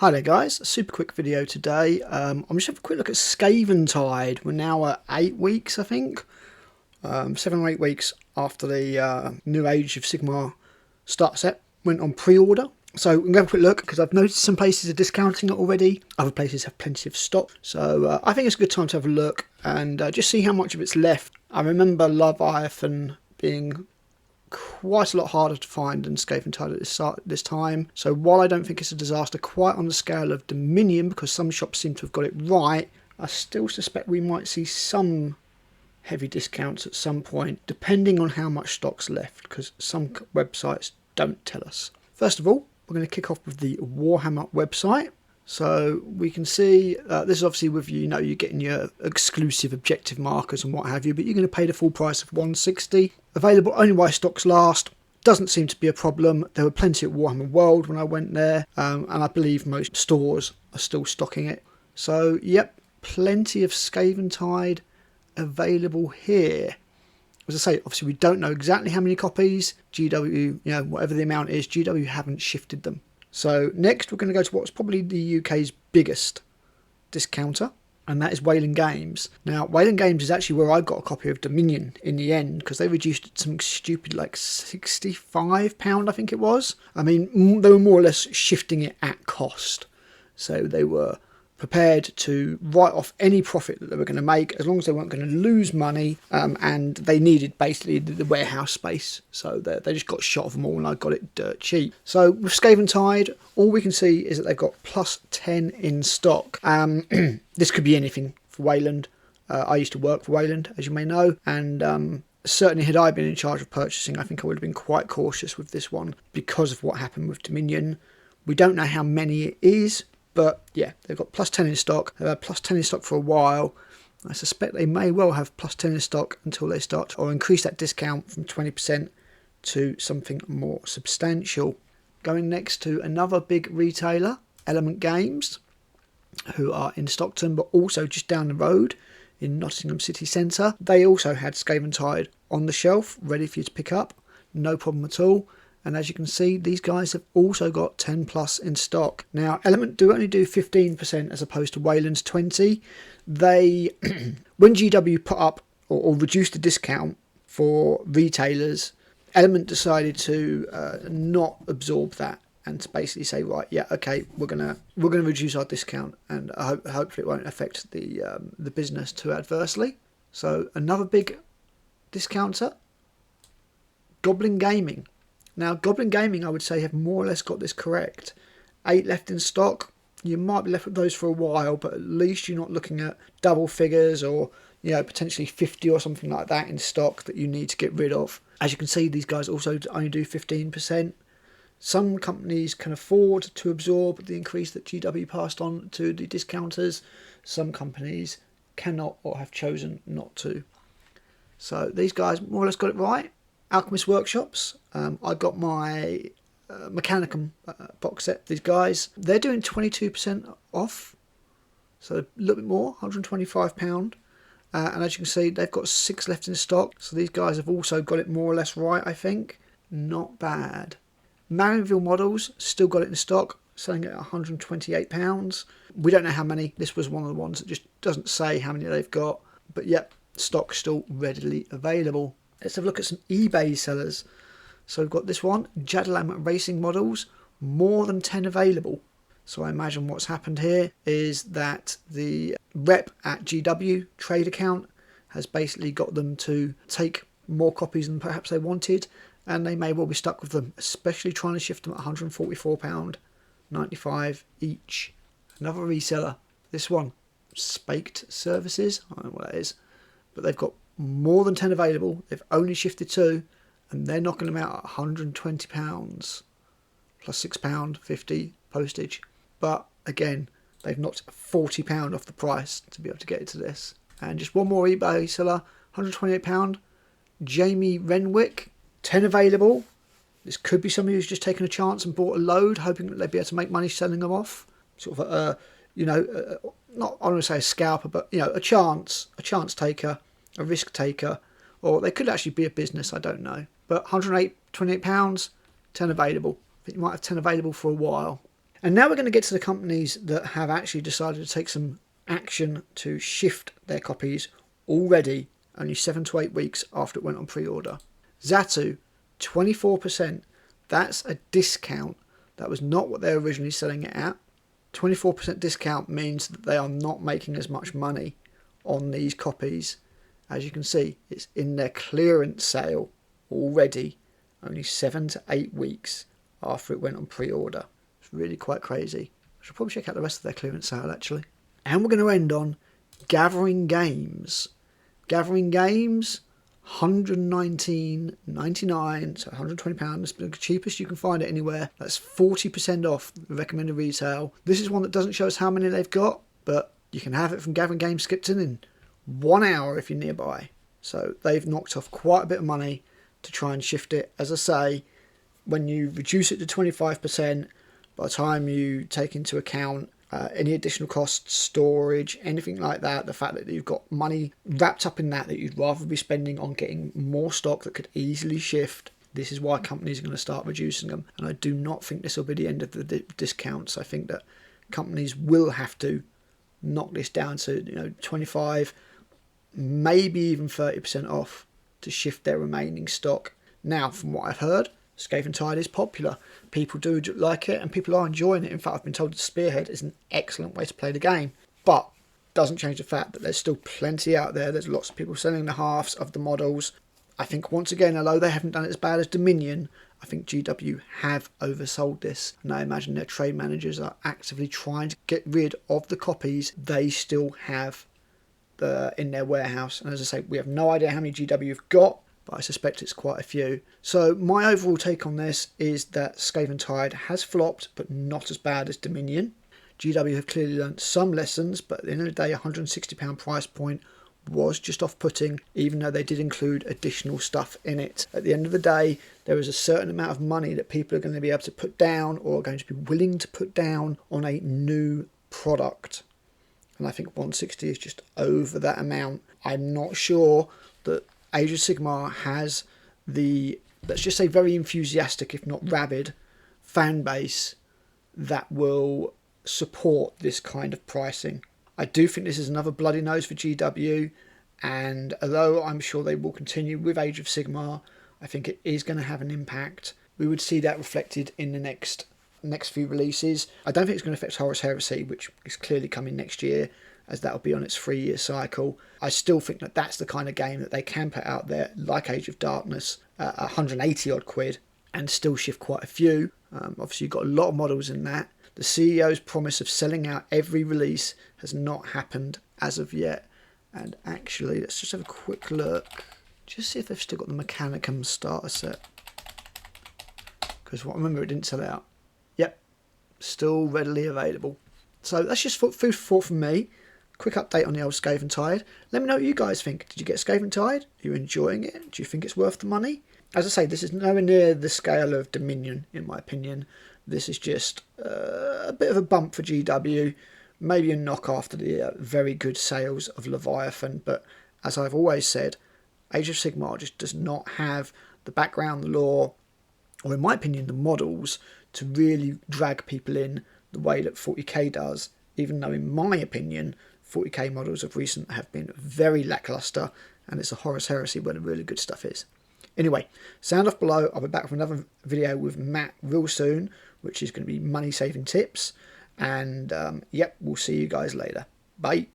Hi there guys, a super quick video today. I'm just having a quick look at Skaventide. We're now at 8 weeks I think, 7 or 8 weeks after the new Age of Sigmar start set went on pre-order. So I'm going to have a quick look because I've noticed some places are discounting it already, other places have plenty of stock. So I think it's a good time to have a look and just see how much of it's left. I remember Leviathan being quite a lot harder to find than Skaventide at this time. So while I don't think it's a disaster quite on the scale of Dominion, because some shops seem to have got it right, I still suspect we might see some heavy discounts at some point, depending on how much stock's left, because some websites don't tell us. First of all, we're going to kick off with the Warhammer website. So we can see this is obviously with you're getting your exclusive objective markers and what have you, but you're going to pay the full price of $160. Available only while stocks last. Doesn't seem to be a problem. There were plenty at Warhammer World when I went there, and I believe most stores are still stocking it. So yep, plenty of Skaventide available here. As I say, obviously we don't know exactly how many copies. GW, whatever the amount is, GW haven't shifted them. So next we're going to go to what's probably the UK's biggest discounter, and that is Whing Games. Now Whing Games is actually where I got a copy of Dominion in the end, because they reduced it to something stupid like £65 I think it was. I mean, they were more or less shifting it at cost. So they were prepared to write off any profit that they were going to make as long as they weren't going to lose money, and they needed basically the warehouse space, so they just got shot of them all and I got it dirt cheap. So with Skaventide, all we can see is that they've got +10 in stock. This could be anything for Wayland. I used to work for Wayland, as you may know, and certainly had I been in charge of purchasing, I think I would have been quite cautious with this one because of what happened with Dominion. We don't know how many it is, but yeah, they've got +10 in stock. They've had +10 in stock for a while. I suspect they may well have +10 in stock until they start or increase that discount from 20% to something more substantial. Going next to another big retailer, Element Games, who are in Stockton but also just down the road in Nottingham city centre. They also had Skaventide on the shelf ready for you to pick up, no problem at all. And as you can see, these guys have also got 10+ in stock. Now, Element do only do 15% as opposed to Wayland's 20. They, when GW put up or reduced the discount for retailers, Element decided to not absorb that and to basically say, right, yeah, okay, we're gonna reduce our discount, and hopefully it won't affect the business too adversely. So another big discounter, Goblin Gaming. Now, Goblin Gaming, I would say, have more or less got this correct. 8 left in stock. You might be left with those for a while, but at least you're not looking at double figures or, potentially 50 or something like that in stock that you need to get rid of. As you can see, these guys also only do 15%. Some companies can afford to absorb the increase that GW passed on to the discounters. Some companies cannot or have chosen not to. So these guys more or less got it right. Alchemist Workshops, I got my Mechanicum box set. These guys, they're doing 22% off, so a little bit more, £125. And as you can see, they've got 6 left in stock, so these guys have also got it more or less right, I think. Not bad. Marville Models, still got it in stock, selling it at £128. We don't know how many. This was one of the ones that just doesn't say how many they've got, but yep, stock still readily available. Let's have a look at some eBay sellers. So we've got this one, Jadalam Racing Models, more than 10 available. So I imagine what's happened here is that the rep at GW trade account has basically got them to take more copies than perhaps they wanted, and they may well be stuck with them, especially trying to shift them at £144.95 each. Another reseller, this one, Spaked Services, I don't know what that is, but they've got more than 10 available. They've only shifted 2, and they're knocking them out at £120 plus £6.50 postage. But again, they've knocked £40 off the price to be able to get it to this. And just one more eBay seller, £128. Jamie Renwick, 10 available. This could be somebody who's just taken a chance and bought a load, hoping that they'd be able to make money selling them off. Sort of not I want to say a scalper, but a chance taker, a risk taker, or they could actually be a business, I don't know. But £128, 10 available. I think you might have 10 available for a while. And now we're going to get to the companies that have actually decided to take some action to shift their copies already, only 7 to 8 weeks after it went on pre-order. Zatu, 24%. That's a discount. That was not what they were originally selling it at. 24% discount means that they are not making as much money on these copies. As you can see, it's in their clearance sale already, only 7 to 8 weeks after it went on pre-order. It's really quite crazy. I should probably check out the rest of their clearance sale actually. And we're going to end on Gathering Games. Gathering Games, £119.99, so £120. It's the cheapest you can find it anywhere. That's 40% off the recommended retail. This is one that doesn't show us how many they've got, but you can have it from Gathering Games Skipton in 1 hour if you're nearby. So they've knocked off quite a bit of money to try and shift it. As I say, when you reduce it to 25%, by the time you take into account any additional costs, storage, anything like that, the fact that you've got money wrapped up in that you'd rather be spending on getting more stock that could easily shift, this is why companies are going to start reducing them. And I do not think this will be the end of the discounts. I think that companies will have to knock this down to 25, maybe even 30% off to shift their remaining stock. Now, from what I've heard, Skaventide is popular. People do like it and people are enjoying it. In fact, I've been told that Spearhead is an excellent way to play the game. But doesn't change the fact that there's still plenty out there. There's lots of people selling the halves of the models. I think once again, although they haven't done it as bad as Dominion, I think GW have oversold this. And I imagine their trade managers are actively trying to get rid of the copies they still have in their warehouse. And as I say, we have no idea how many GW have got, but I suspect it's quite a few. So my overall take on this is that Skaventide has flopped, but not as bad as Dominion. GW have clearly learnt some lessons, but at the end of the day, £160 price point was just off-putting, even though they did include additional stuff in it. At the end of the day, there is a certain amount of money that people are going to be able to put down, or are going to be willing to put down, on a new product. And I think 160 is just over that amount. I'm not sure that Age of Sigmar has the, let's just say, very enthusiastic, if not rabid, fan base that will support this kind of pricing. I do think this is another bloody nose for GW, and although I'm sure they will continue with Age of Sigmar, I think it is going to have an impact. We would see that reflected in the next few releases. I don't think it's going to affect Horus Heresy, which is clearly coming next year, as that'll be on its 3-year cycle. I still think that that's the kind of game that they can put out there, like Age of Darkness, 180 odd quid, and still shift quite a few. Obviously you've got a lot of models in that. The CEO's promise of selling out every release has not happened as of yet. And actually, let's just have a quick look. Just see if they've still got the Mechanicum starter set. Because I remember it didn't sell out. Yep, still readily available. So that's just food for thought from me. Quick update on the old Skaventide. Let me know what you guys think. Did you get Skaventide? Are you enjoying it? Do you think it's worth the money? As I say, this is nowhere near the scale of Dominion, in my opinion. This is just a bit of a bump for GW. Maybe a knock after the very good sales of Leviathan. But as I've always said, Age of Sigmar just does not have the background, the lore, or in my opinion, the models to really drag people in the way that 40k does. Even though, in my opinion, 40k models of recent have been very lackluster, and it's a Horus Heresy where the really good stuff is. Anyway, sound off below. I'll be back with another video with Matt real soon, which is going to be money saving tips. And yep, we'll see you guys later. Bye.